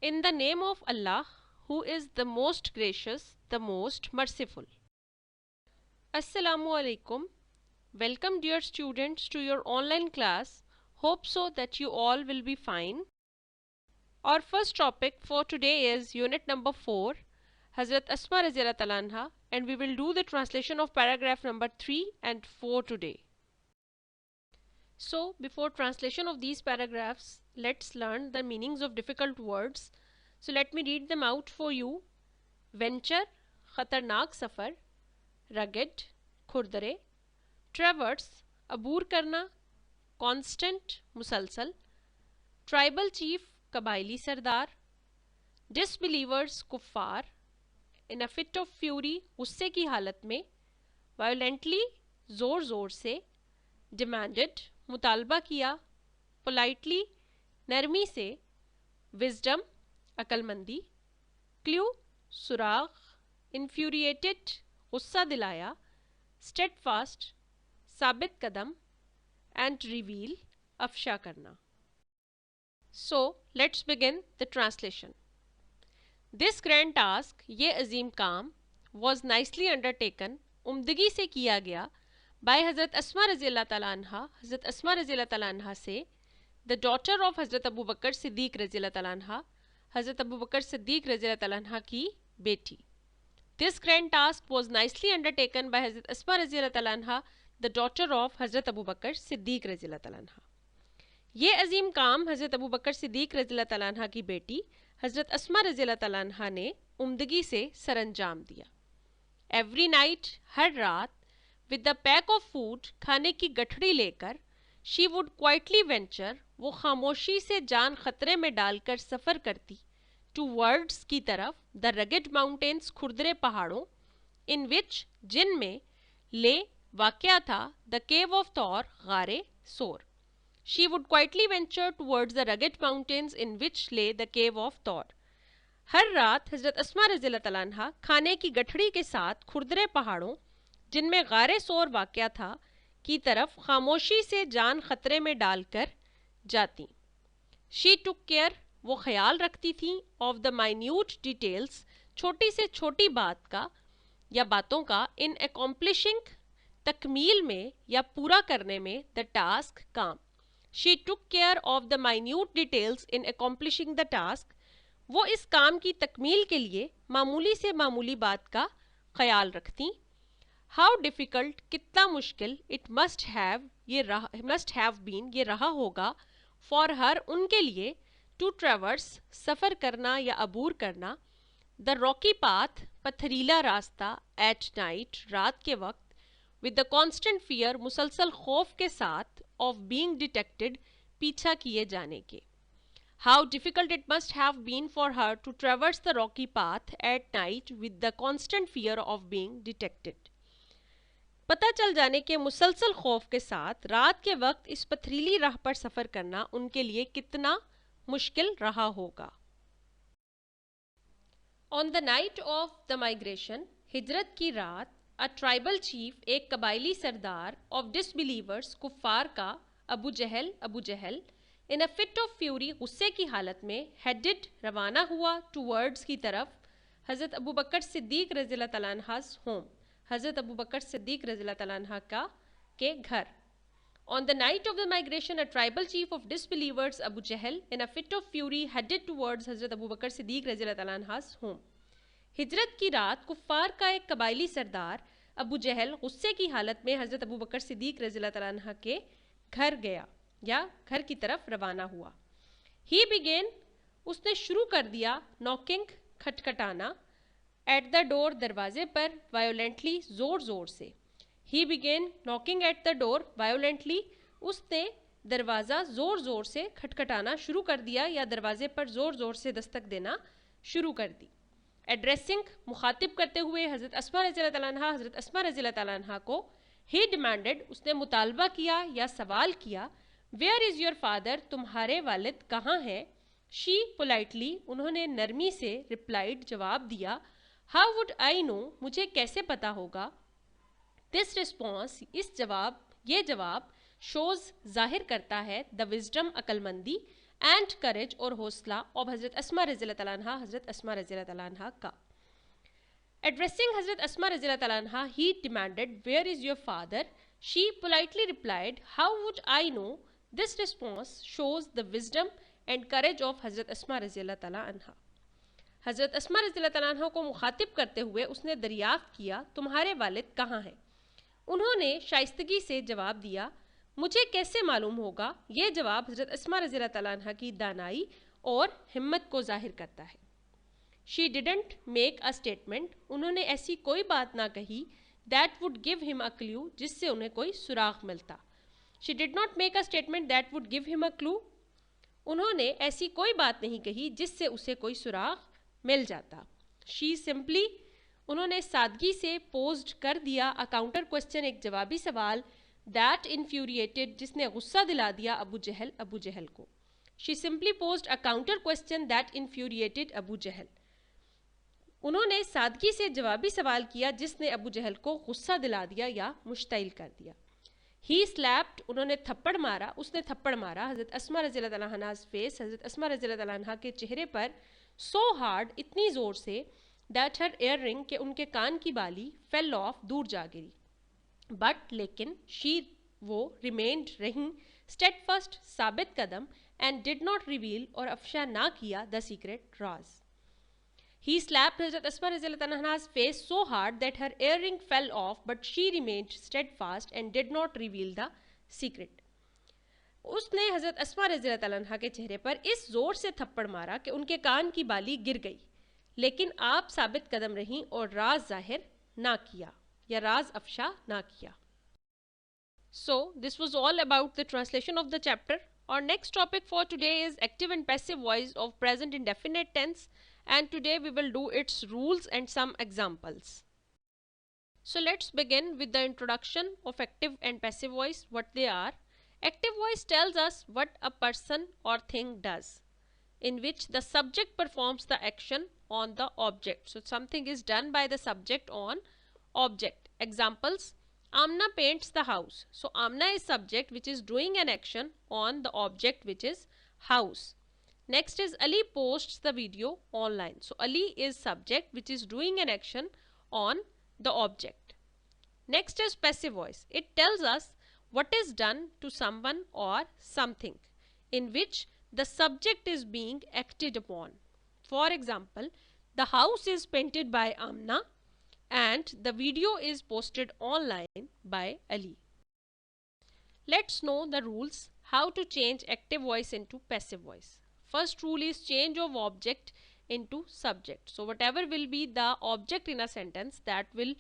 In the name of Allah, who is the most gracious, the most merciful. Assalamu alaikum. Welcome, dear students, to your online class. Hope so that you all will be fine. Our first topic for today is unit number 4, Hazrat Asma Raziyallahu Ta'ala Anha, and we will do the translation of paragraph number 3 and 4 today. So, before translation of these paragraphs, let's learn the meanings of difficult words. So, let me read them out for you. Venture, खतरनाक सफ़र, rugged, खुरदरे, traverse, अबूर करना, constant, मुसलसल, tribal chief, कबायली Sardar, disbelievers, कुफ़ार, in a fit of fury, गुस्से की हालत में, violently, ज़ोर ज़ोर से, demanded, मुतालबा किया, politely, नरमी से, wisdom, अकलमंदी, clue, सुराग, infuriated, गुस्सा दिलाया, steadfast, साबित कदम, and reveal, अफशा करना. So, let's begin the translation. This grand task, ये अजीम काम, was nicely undertaken, उम्दगी से किया गया, by Hazrat Asma Raziyallahu Ta'ala Anha, Hazrat Asma Raziyallahu Ta'ala Anha से, the daughter of Hazrat Abu Bakr Siddiq Raziyallahu Ta'ala Anha, Hazrat Abu Bakr Siddiq Raziyallahu Ta'ala Anha की बेटी. This grand task was nicely undertaken by Hazrat Asma Raziyallahu Ta'ala Anha, the daughter of Hazrat Abu Bakr Siddiq Raziyallahu Ta'ala Anha. ये अजीम काम हज़रत अबू बकर सिद्दीक़ रज़ियल्लाहु ताला अन्हा की बेटी हज़रत अस्मा रज़ियल्लाहु ताला अन्हा ने उम्दगी से सरअंजाम दिया. एवरी नाइट, हर रात, with the pack of food, खाने की गठड़ी लेकर, शी वुड क्वाइटली वेंचर, वो खामोशी से जान खतरे में डालकर सफ़र करती, टू वर्ड्स की तरफ, द रगेड माउंटेन्स, खुरदरे पहाड़ों, इन विच, जिनमें, ले, वाक़या था, द केव ऑफ तौर, गारे सोर. She would quietly venture towards the rugged mountains in which lay the cave of Thor. हर रात हज़रत अस्मा रज़ियल्लाहु ताला अन्हा खाने की गठड़ी के साथ खुरदरे पहाड़ों, जिनमें गारे सोर वाक़या था, की तरफ खामोशी से जान खतरे में डालकर जाती. She took care, वो ख्याल रखती थी, of the minute details, छोटी से छोटी बात का या बातों का, in accomplishing, तकमील में या पूरा करने में, the task, काम. She took care of the minute details in accomplishing the task. वो इस काम की तकमील के लिए मामूली से मामूली बात का ख्याल रखती. How difficult, कितना मुश्किल, it must have been, ये रहा होगा, for her, उनके लिए, to traverse, सफ़र करना या अबूर करना, the rocky path, पथरीला रास्ता, at night, रात के वक्त, with the constant fear, मुसलसल खौफ के साथ, of being detected, पीछा किए जाने के. How difficult it must have been for her to traverse the rocky path at night with the constant fear of being detected. पता चल जाने के मुसलसल खौफ के साथ रात के वक्त इस पथरीली राह पर सफ़र करना उनके लिए कितना मुश्किल रहा होगा. On the night of the migration, हिजरत की रात, A tribal chief, एक कबायली सरदार, of disbelievers, कुफ़ार का, अबू जहल, in a fit of fury, गुस्से की हालत में, headed, रवाना हुआ, towards की तरफ, हज़रत अबू बकर सिद्दीक़ रज़ियल्लाहु ताला अन्हा's home, हज़रत अबू बकर सिद्दीक़ रज़ियल्लाहु ताला अन्हा का के घर. On the night of the migration, a tribal chief of disbelievers, Abu Jahl, in a fit of fury, headed towards हज़रत अबू बकर सिद्दीक़ रज़ियल्लाहु ताला अन्हा's home. हिजरत की रात कुफ़ार का एक कबायली सरदार अबू जहल गुस्से की हालत में हज़रत अबू बकर सिद्दीक़ रज़ियल्लाहु ताला अन्हा के घर गया या घर की तरफ रवाना हुआ. ही बिगेन, उसने शुरू कर दिया, नॉकिंग, खटखटाना, एट द डोर, दरवाजे पर, वायोलेंटली, ज़ोर ज़ोर से. ही begin knocking at the door violently, उसने दरवाज़ा ज़ोर ज़ोर से खटखटाना शुरू कर दिया या दरवाजे पर ज़ोर ज़ोर से दस्तक देना शुरू कर दी. एड्रेसिंग, मुखातिब करते हुए हज़रत अस्मा रज़ियल्लाहु ताला अन्हा, हज़रत अस्मा रज़ियल्लाहु ताला अन्हा को. ही डिमांडेड, उसने मुतालबा किया या सवाल किया, वेयर इज़ योर फादर, तुम्हारे वालिद कहाँ हैं. शी पोलाइटली, उन्होंने नरमी से, रिप्लाइड, जवाब दिया, हाउ वुड आई नो, मुझे कैसे पता होगा. दिस रिस्पॉन्स, ये जवाब शोज़, जाहिर करता है, द विजडम, अकलमंदी, एंड करेज और हौसला ऑफ हजरत अस्मा रज़ियल्लाहु तआला अन्हा, हजरत अस्मा रज़ियल्लाहु तआला अन्हा का. Addressing Hazrat Asma Radiallahu Ta'ala anha, he demanded, "Where is your father?" She politely replied, "How would I know?" This response shows the wisdom and courage of Hazrat Asma Radiallahu Ta'ala anha. हज़रत अस्मा रज़ियल्लाहु तआला अन्हा को मुखातिब करते हुए उसने दरियाफ्त किया, तुम्हारे वालिद कहाँ हैं? उन्होंने शाइस्तगी से जवाब दिया, मुझे कैसे मालूम होगा? ये जवाब हज़रत अस्मा रज़ियल्लाहु तआला अन्हा की दानाई और हिम्मत को जाहिर करता है. She didn't make a statement. उन्होंने ऐसी कोई बात ना कही that would give him a clue, जिससे उन्हें कोई सुराग मिलता. She did not make a statement that would give him a clue. उन्होंने ऐसी कोई बात नहीं कही जिससे उसे कोई सुराग मिल जाता. She simply, उन्होंने सादगी से पोज्ड कर दिया a counter question, एक जवाबी सवाल, that infuriated, जिसने गुस्सा दिला दिया अबू जहल को. She simply posed a counter question that infuriated Abu जहल. उन्होंने सादगी से जवाबी सवाल किया जिसने अबू जहल को गुस्सा दिला दिया या मुश्तइल कर दिया. ही स्लैप्ड, उन्होंने थप्पड़ मारा, उसने थप्पड़ मारा हज़रत अस्मा रज़ियल्लाहु तआला अन्हा's फेस, हज़रत अस्मा रज़ियल्लाहु तआला अन्हा के चेहरे पर, सो हार्ड, इतनी ज़ोर से, दैट हर एयर रिंग, के उनके कान की बाली, फेल ऑफ, दूर जा गिरी. बट लेकिन, शी, वो, रिमेन्ड, रहीं, स्टेडफास्ट, साबित कदम, एंड डिड नॉट रिवील, और अफशा ना किया, the secret Raj. He slapped Hazrat Asma Radiallahu anha's face so hard that her earring fell off, but she remained steadfast and did not reveal the secret. उसने हज़रत अस्मा रज़ियल्लाहु अन्हा के चेहरे पर इस ज़ोर से थप्पड़ मारा कि उनके कान की बाली गिर गई, लेकिन आप साबित कदम रहीं और राज जाहिर ना किया या राज अफशा ना किया. So this was all about the translation of the chapter. Our next topic for today is active and passive voice of present indefinite tense, and today we will do its rules and some examples. So let's begin with the introduction of active and passive voice, what they are. Active voice tells us what a person or thing does, in which the subject performs the action on the object. So something is done by the subject on object. Examples: Amna paints the house. So Amna is subject which is doing an action on the object which is house. Next is Ali posts the video online. So Ali is subject which is doing an action on the object. Next is passive voice. It tells us what is done to someone or something, in which the subject is being acted upon. For example, the house is painted by Amna and the video is posted online by Ali. Let's know the rules how to change active voice into passive voice. First rule is change of object into subject. So whatever will be the object in a sentence, that will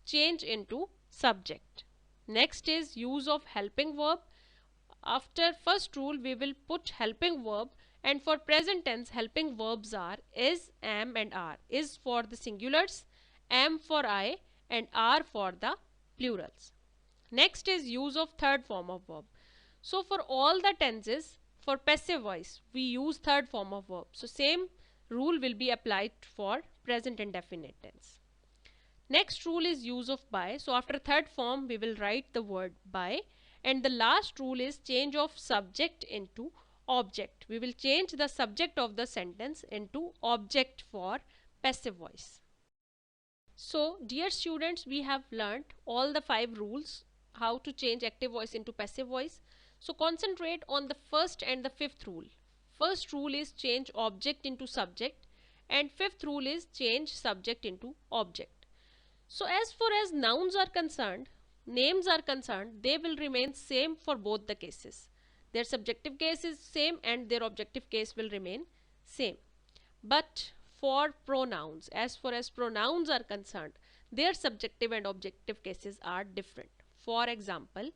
change into subject. Next is use of helping verb. After first rule we will put helping verb, and for present tense helping verbs are is, am and are. Is for the singulars, am for I, and are for the plurals. Next is use of third form of verb. So for all the tenses, for passive voice we use third form of verb. So same rule will be applied for present indefinite tense. Next rule is use of by. So after third form we will write the word by, and the last rule is change of subject into object. We will change the subject of the sentence into object for passive voice. So dear students, we have learnt all the 5 rules how to change active voice into passive voice. So concentrate on the first and the fifth rule. First rule is change object into subject, and fifth rule is change subject into object. So as far as nouns are concerned, names are concerned, they will remain same for both the cases. Their subjective case is same and their objective case will remain same. But for pronouns, as far as pronouns are concerned, their subjective and objective cases are different. For example,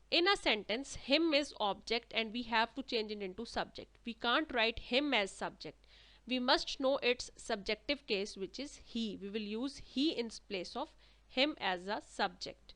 in a sentence, him is object and we have to change it into subject. We can't write him as subject. We must know its subjective case, which is he. We will use he in place of him as a subject.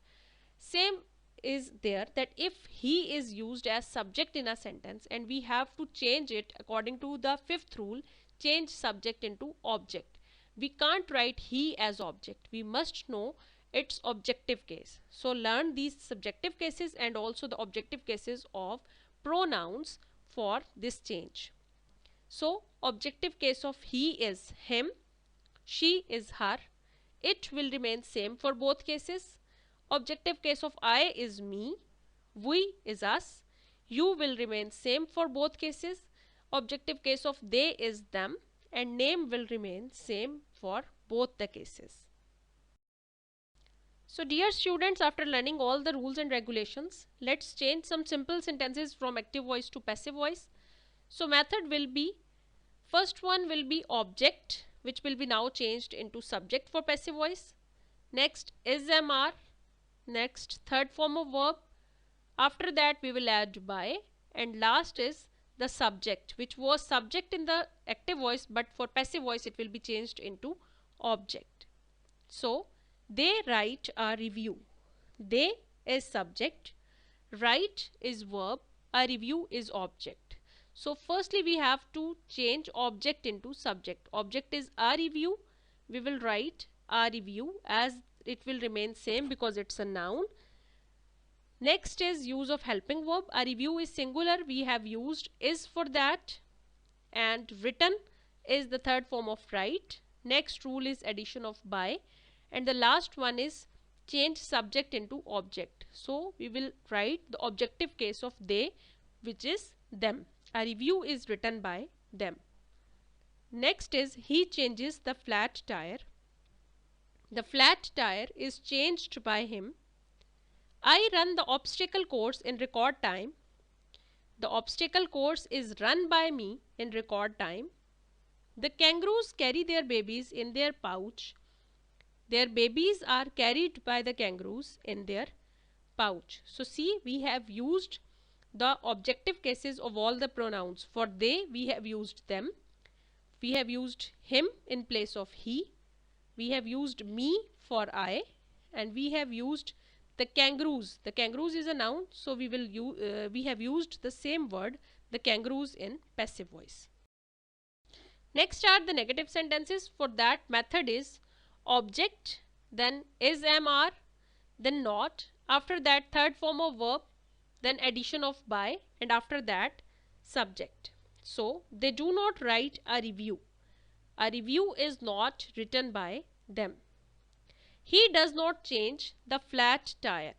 Same is there, that if he is used as subject in a sentence and we have to change it according to the fifth rule, change subject into object. We can't write he as object. We must know its objective case. So learn these subjective cases and also the objective cases of pronouns for this change. So objective case of he is him, she is her. It will remain same for both cases. Objective case of I is me, we is us. You will remain same for both cases. Objective case of they is them, and name will remain same for both the cases. So dear students, after learning all the rules and regulations, let's change some simple sentences from active voice to passive voice. So method will be, first one will be object, which will be now changed into subject for passive voice. Next is MR. Next third form of verb. After that we will add by, and last is the subject, which was subject in the active voice, but for passive voice it will be changed into object. So they write a review. They is subject, write is verb, a review is object. So firstly we have to change object into subject. Object is a review. We will write a review, as it will remain same because it's a noun. Next is use of helping verb. A review is singular. We have used is for that, and written is the third form of write. Next rule is addition of by, and the last one is change subject into object. So we will write the objective case of they, which is them. A review is written by them. Next is he changes the flat tire. The flat tire is changed by him. I run the obstacle course in record time. The obstacle course is run by me in record time. The kangaroos carry their babies in their pouch. Their babies are carried by the kangaroos in their pouch. So see, we have used the objective cases of all the pronouns. For they, we have used them. We have used him in place of he. We have used me for I, and we have used the kangaroos. The kangaroos is a noun, so we have used the same word, the kangaroos, in passive voice. Next are the negative sentences. For that, method is object, then is, am, are, then not. After that, third form of verb, then addition of by, and after that subject. So they do not write a review. A review is not written by them. He does not change the flat tire.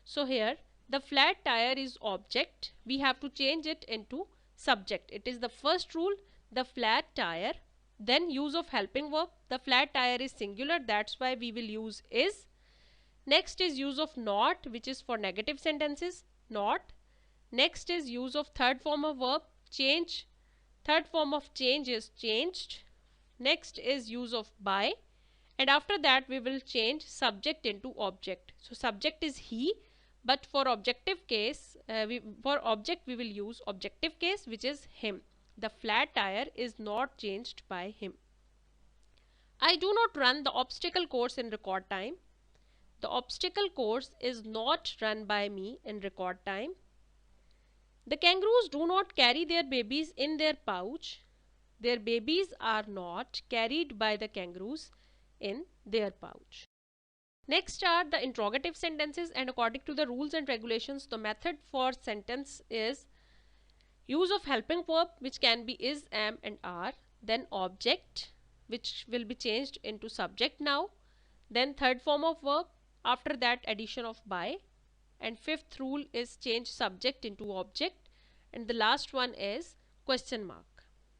So here the flat tire is object. We have to change it into subject. It is the first rule, the flat tire. Then use of helping verb. The flat tire is singular, that's why we will use is. Next is use of not, which is for negative sentences, not. Next is use of third form of verb, change. Third form of change is changed. Next is use of by, and after that we will change subject into object. So subject is he, but for objective case, for object we will use objective case, which is him. The flat tire is not changed by him. I do not run the obstacle course in record time. The obstacle course is not run by me in record time. The kangaroos do not carry their babies in their pouch. Their babies are not carried by the kangaroos in their pouch. Next are the interrogative sentences, and according to the rules and regulations, the method for sentence is use of helping verb, which can be is, am, and are, then object, which will be changed into subject now, then third form of verb, after that addition of by, and fifth rule is change subject into object, and the last one is question mark.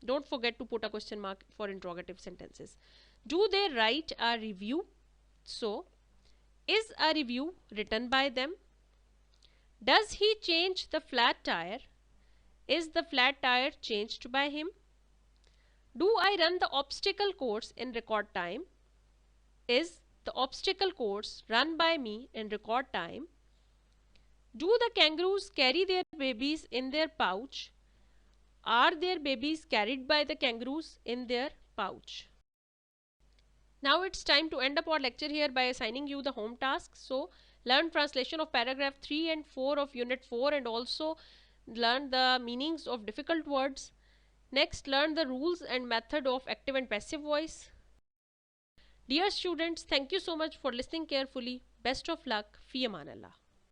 Don't forget to put a question mark for interrogative sentences. Do they write a review? So is a review written by them? Does he change the flat tire? Is the flat tire changed by him? Do I run the obstacle course in record time? Is the obstacle course run by me in record time? Do the kangaroos carry their babies in their pouch? Are their babies carried by the kangaroos in their pouch? Now it's time to end up our lecture here by assigning you the home task. So learn translation of paragraph 3 and 4 of unit 4, and also learn the meanings of difficult words. Next, learn the rules and method of active and passive voice. Dear students, thank you so much for listening carefully. Best of luck. Fi Aman Allah.